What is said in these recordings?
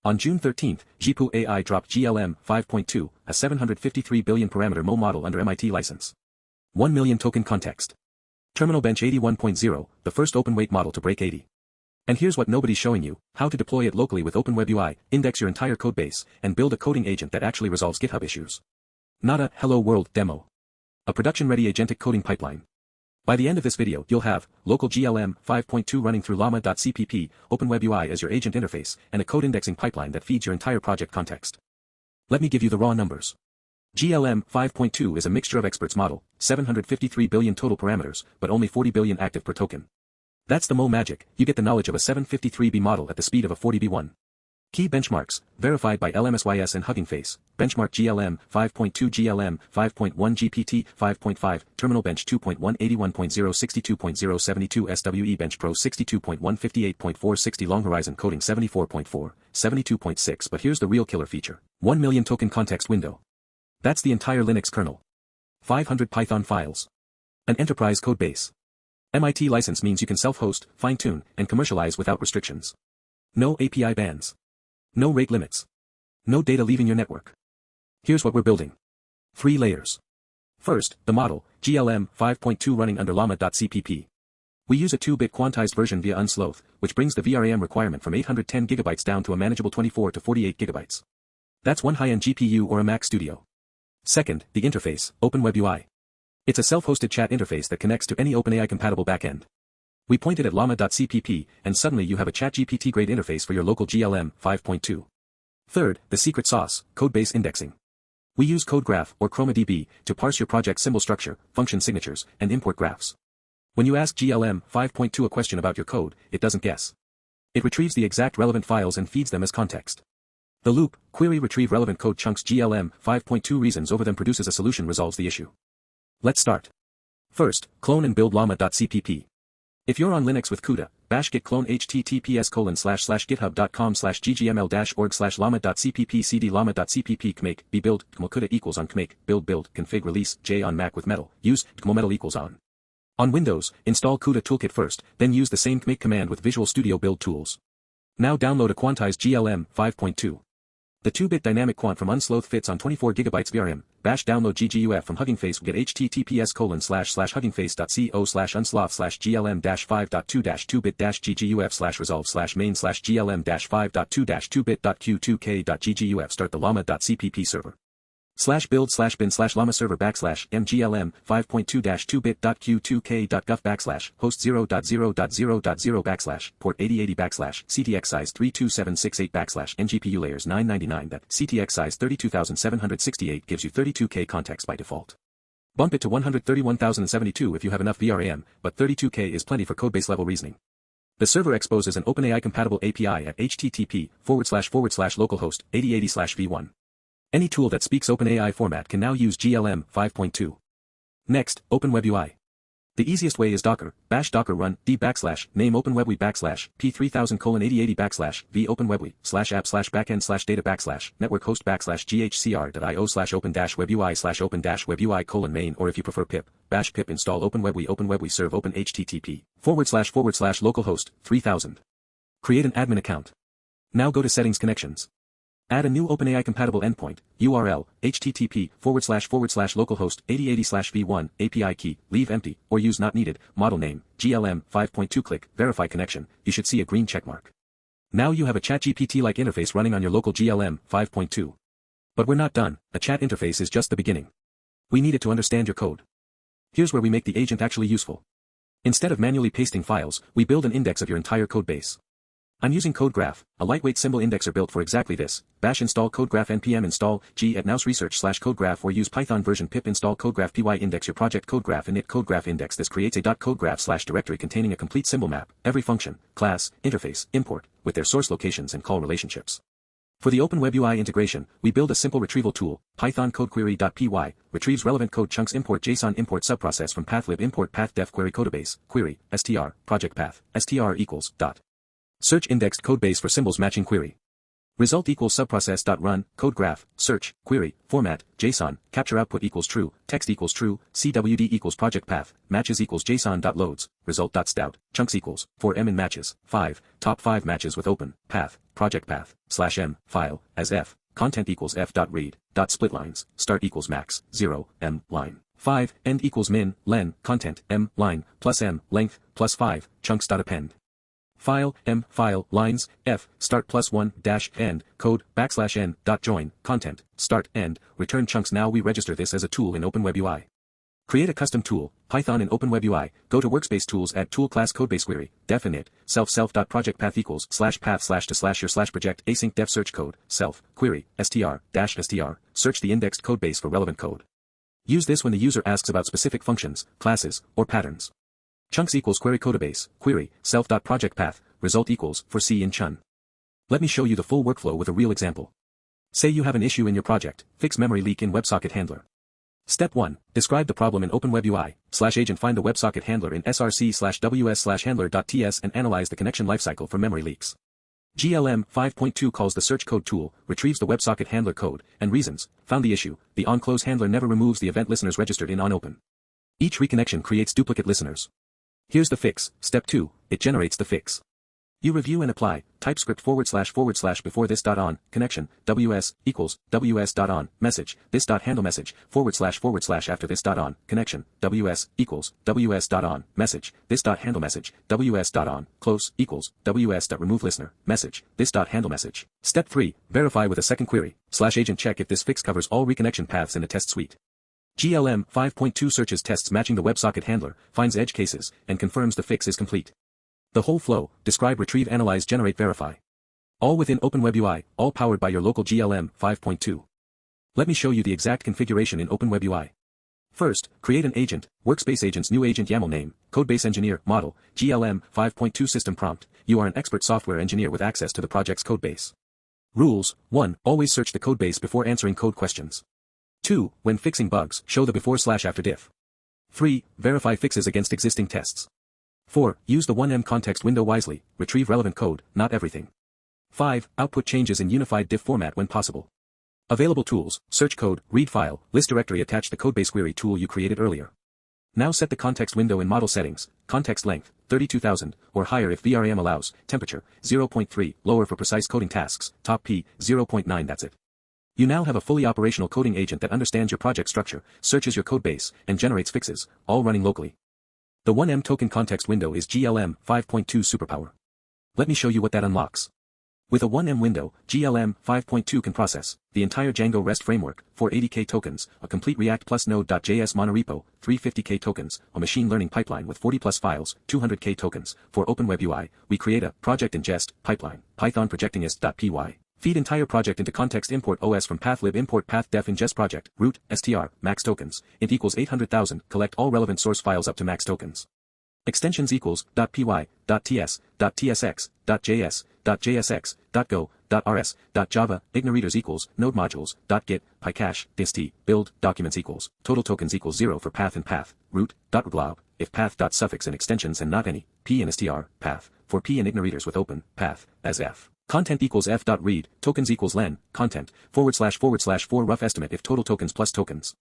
On June 13, Zhipu AI dropped GLM-5.2, a 753 billion parameter MO model under MIT license. 1 million token context. Terminal bench 81.0, the first open-weight model to break 80. And here's what nobody's showing you: how to deploy it locally with OpenWebUI, index your entire codebase, and build a coding agent that actually resolves GitHub issues. Not a hello world demo. A production-ready agentic coding pipeline. By the end of this video, you'll have local GLM-5.2 running through llama.cpp, OpenWebUI as your agent interface, and a code indexing pipeline that feeds your entire project context. Let me give you the raw numbers. GLM-5.2 is a mixture of experts model, 753 billion total parameters, but only 40 billion active per token. That's the MO magic. You get the knowledge of a 753B model at the speed of a 40B1. Key benchmarks, verified by LMSYS and Hugging Face. Benchmark GLM-5.2 GLM-5.1 GPT-5.5, Terminal Bench 2.1 81.0 62.072 SWE-bench Pro 62.1 58.460 Long Horizon Coding 74.4, 72.6. But here's the real killer feature. 1 million token context window. That's the entire Linux kernel. 500 Python files. An enterprise code base. MIT license means you can self-host, fine-tune, and commercialize without restrictions. No API bans. No rate limits. No data leaving your network. Here's what we're building. 3 layers. First, the model, GLM-5.2 running under llama.cpp. We use a 2-bit quantized version via unsloth, which brings the VRAM requirement from 810 GB down to a manageable 24 to 48 GB. That's one high-end GPU or a Mac Studio. Second, the interface, OpenWebUI. It's a self-hosted chat interface that connects to any OpenAI-compatible backend. We point it at llama.cpp, and suddenly you have a ChatGPT-grade interface for your local GLM-5.2. Third, the secret sauce, Codebase Indexing. We use codegraph or ChromaDB to parse your project symbol structure, function signatures, and import graphs. When you ask GLM-5.2 a question about your code, it doesn't guess. It retrieves the exact relevant files and feeds them as context. The loop, query retrieve relevant code chunks GLM-5.2 reasons over them produces a solution resolves the issue. Let's start. First, clone and build llama.cpp. If you're on Linux with CUDA, bash git clone https://github.com/ggml-org/llama.cpp cd llama.cpp kmake b build CUDA equals on kmake build config release j on Mac with metal use metal equals on. On Windows, install CUDA toolkit first, then use the same kmake command with Visual Studio build tools. Now download a quantized GLM-5.2. The 2-bit dynamic quant from Unsloth fits on 24 GB VRAM. Bash download gguf from Hugging Face. Get https://huggingface.co/unsloth/glm-5.2-2bit-gguf/main/glm-5.2-2bit.q2k.gguf. Start the llama.cpp server. /build/bin/llama server /mglm-5.2-2bit.q2k.guf /host 0.0.0.0 port 8080 /ctx size 32768 ngpu layers 999 that ctx size 32768 gives you 32k context by default. Bump it to 131,072 if you have enough VRAM, but 32k is plenty for codebase level reasoning. The server exposes an OpenAI compatible API at http://localhost 8080/v1. Any tool that speaks OpenAI format can now use GLM-5.2. Next, OpenWebUI. The easiest way is Docker, bash docker run d /name OpenWebUI /p3000:8080 /v OpenWebUI /app/backend/data network host /ghcr.io/open-webui/open-webui: main, or if you prefer pip, bash pip install OpenWebUI serve open http://localhost 3000. Create an admin account. Now go to settings connections. Add a new OpenAI compatible endpoint, URL, http://localhost 8080/v1, API key, leave empty, or use not needed, model name, GLM-5.2 click, verify connection, you should see a green checkmark. Now you have a ChatGPT-like interface running on your local GLM-5.2. But we're not done, a chat interface is just the beginning. We need it to understand your code. Here's where we make the agent actually useful. Instead of manually pasting files, we build an index of your entire codebase. I'm using codegraph, a lightweight symbol indexer built for exactly this. Bash install codegraph npm install g@mouse research/codegraph or use Python version pip install codegraph py index your project codegraph init codegraph index. This creates a .codegraph/directory containing a complete symbol map, every function, class, interface, import, with their source locations and call relationships. For the OpenWebUI integration, we build a simple retrieval tool, Python codequery.py, retrieves relevant code chunks import JSON import subprocess from pathlib import path def query codebase, query, str, project path, str equals, dot. Search indexed codebase for symbols matching query. Result equals subprocess.run, codegraph, search, query, format, JSON, capture output equals true, text equals true, CWD equals project path, matches equals JSON.loads, result.stout, chunks equals, 4M in matches, 5, top 5 matches with open, path, project path, /m, file, as f, content equals f.read, .splitlines, start equals max, 0, m, line, 5, end equals min, len, content, m, line, plus m, length, plus 5, chunks.append. File, m, file, lines, f, start plus 1, dash, end, code, \n, dot join, content, start, end, return chunks. Now we register this as a tool in OpenWebUI. Create a custom tool, Python in OpenWebUI, go to Workspace Tools, add tool class Codebase query, def init, self.project path equals, /path /to/your /project, async def search code, self, query, str, search the indexed codebase for relevant code. Use this when the user asks about specific functions, classes, or patterns. Chunks equals query codebase, query, self.project path, result equals, for C in chun. Let me show you the full workflow with a real example. Say you have an issue in your project, fix memory leak in WebSocket handler. Step 1, describe the problem in OpenWebUI, /agent find the WebSocket handler in src/ws/handler.ts and analyze the connection lifecycle for memory leaks. GLM-5.2 calls the search code tool, retrieves the WebSocket handler code, and reasons, found the issue, the onClose handler never removes the event listeners registered in onOpen. Each reconnection creates duplicate listeners. Here's the fix. Step 2, it generates the fix. You review and apply, TypeScript // before this .on, connection, ws, equals, ws.on, message, this .handle message, / after this .on, connection, ws, equals, ws.on, message, this .handle message, ws.on, close, equals, ws.remove listener, message, this .handle message. Step 3, verify with a second query, /agent check if this fix covers all reconnection paths in the test suite. GLM-5.2 searches tests matching the WebSocket handler, finds edge cases, and confirms the fix is complete. The whole flow, describe, retrieve, analyze, generate, verify. All within OpenWebUI, all powered by your local GLM-5.2. Let me show you the exact configuration in OpenWebUI. First, create an agent, Workspace Agent's new agent YAML name, Codebase Engineer, Model, GLM-5.2 System Prompt. You are an expert software engineer with access to the project's codebase. Rules: 1. Always search the codebase before answering code questions. 2. When fixing bugs, show the before/after diff. 3. Verify fixes against existing tests. 4. Use the 1M context window wisely, retrieve relevant code, not everything. 5. Output changes in unified diff format when possible. Available tools, search code, read file, list directory, attach the codebase query tool you created earlier. Now set the context window in model settings, context length, 32,000, or higher if VRAM allows, temperature, 0.3, lower for precise coding tasks, top P, 0.9. That's it. You now have a fully operational coding agent that understands your project structure, searches your codebase, and generates fixes, all running locally. The 1M token context window is GLM-5.2 superpower. Let me show you what that unlocks. With a 1M window, GLM-5.2 can process the entire Django REST framework, 480K tokens, a complete React plus Node.js monorepo, 350K tokens, a machine learning pipeline with 40 plus files, 200K tokens. For OpenWebUI, we create a project ingest pipeline, Python projectingist.py. Feed entire project into context import OS from pathlib import path def ingest project, root, str, max tokens, int equals 800,000, collect all relevant source files up to max tokens. Extensions equals, .py, .ts, .tsx, .js, .jsx, .go, .rs, .java, ignoreaders equals, node modules, .git, pycache, dist, build, documents equals, total tokens equals 0 for path and path, root, .glob, if path, .suffix and extensions and not any, p and str, path, for p and ignoreaders with open, path, as f. Content equals f.read, tokens equals len, content, // for rough estimate if total tokens plus tokens.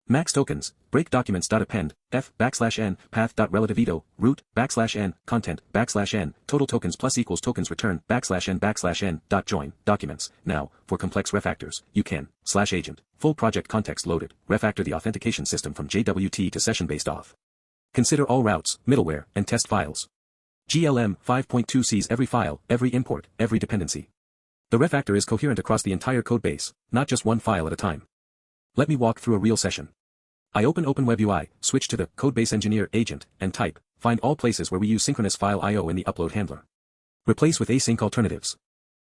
Max tokens, break documents.append, f, \n, path.relativeito, root, \n, content, \n, total tokens plus equals tokens return, \n, .join, documents. Now, for complex refactors, you can, /agent, full project context loaded, refactor the authentication system from JWT to session-based auth. Consider all routes, middleware, and test files. GLM-5.2 sees every file, every import, every dependency. The refactor is coherent across the entire codebase, not just one file at a time. Let me walk through a real session. I open OpenWebUI, switch to the Codebase Engineer agent, and type, find all places where we use synchronous file I/O in the upload handler. Replace with async alternatives.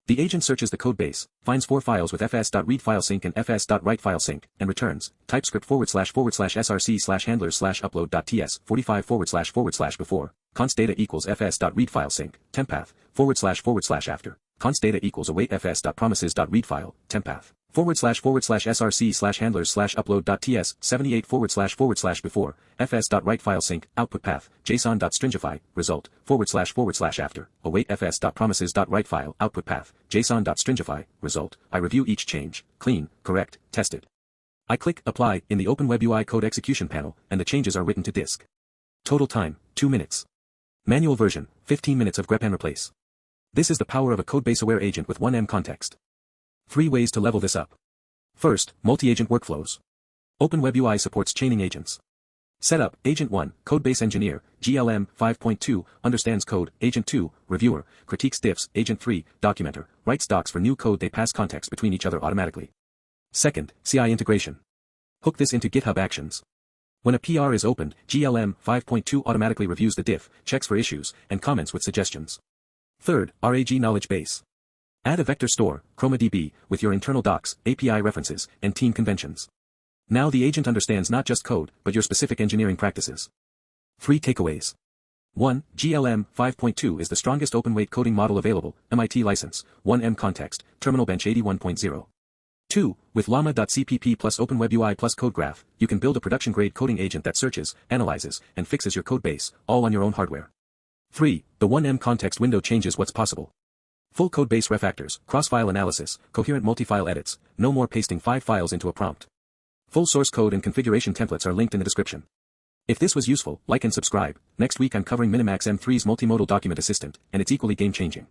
The agent searches the codebase, finds 4 files with fs.read file sync and fs.write file sync, and returns, TypeScript // src/handlers/upload.ts 45 / before, const data equals fs.read file sync, tempath, // after, const data equals await fs.promises.read file, tempath, //src/handlers/upload.ts 78 / before fs.write file sync output path json.stringify result / after await fs.promises.write file output path json.stringify result. I review each change, clean, correct, tested. I click apply in the OpenWebUI code execution panel and the changes are written to disk. Total time 2 minutes. Manual version 15 minutes of grep and replace. This is the power of a codebase aware agent with 1M context. 3 ways to level this up. First, multi-agent workflows. OpenWebUI supports chaining agents. Setup, Agent 1, Codebase Engineer, GLM-5.2, understands code, Agent 2, Reviewer, critiques diffs, Agent 3, Documenter, writes docs for new code. They pass context between each other automatically. Second, CI integration. Hook this into GitHub Actions. When a PR is opened, GLM-5.2 automatically reviews the diff, checks for issues, and comments with suggestions. Third, RAG knowledge base. Add a vector store, ChromaDB, with your internal docs, API references, and team conventions. Now the agent understands not just code, but your specific engineering practices. 3 takeaways. 1. GLM-5.2 is the strongest open-weight coding model available, MIT license, 1M context, terminal bench 81.0. 2. With llama.cpp plus OpenWebUI plus codegraph, you can build a production-grade coding agent that searches, analyzes, and fixes your codebase, all on your own hardware. 3. The 1M context window changes what's possible. Full codebase refactors, cross-file analysis, coherent multi-file edits, no more pasting 5 files into a prompt. Full source code and configuration templates are linked in the description. If this was useful, like and subscribe. Next week I'm covering Minimax M3's multimodal document assistant, and it's equally game-changing.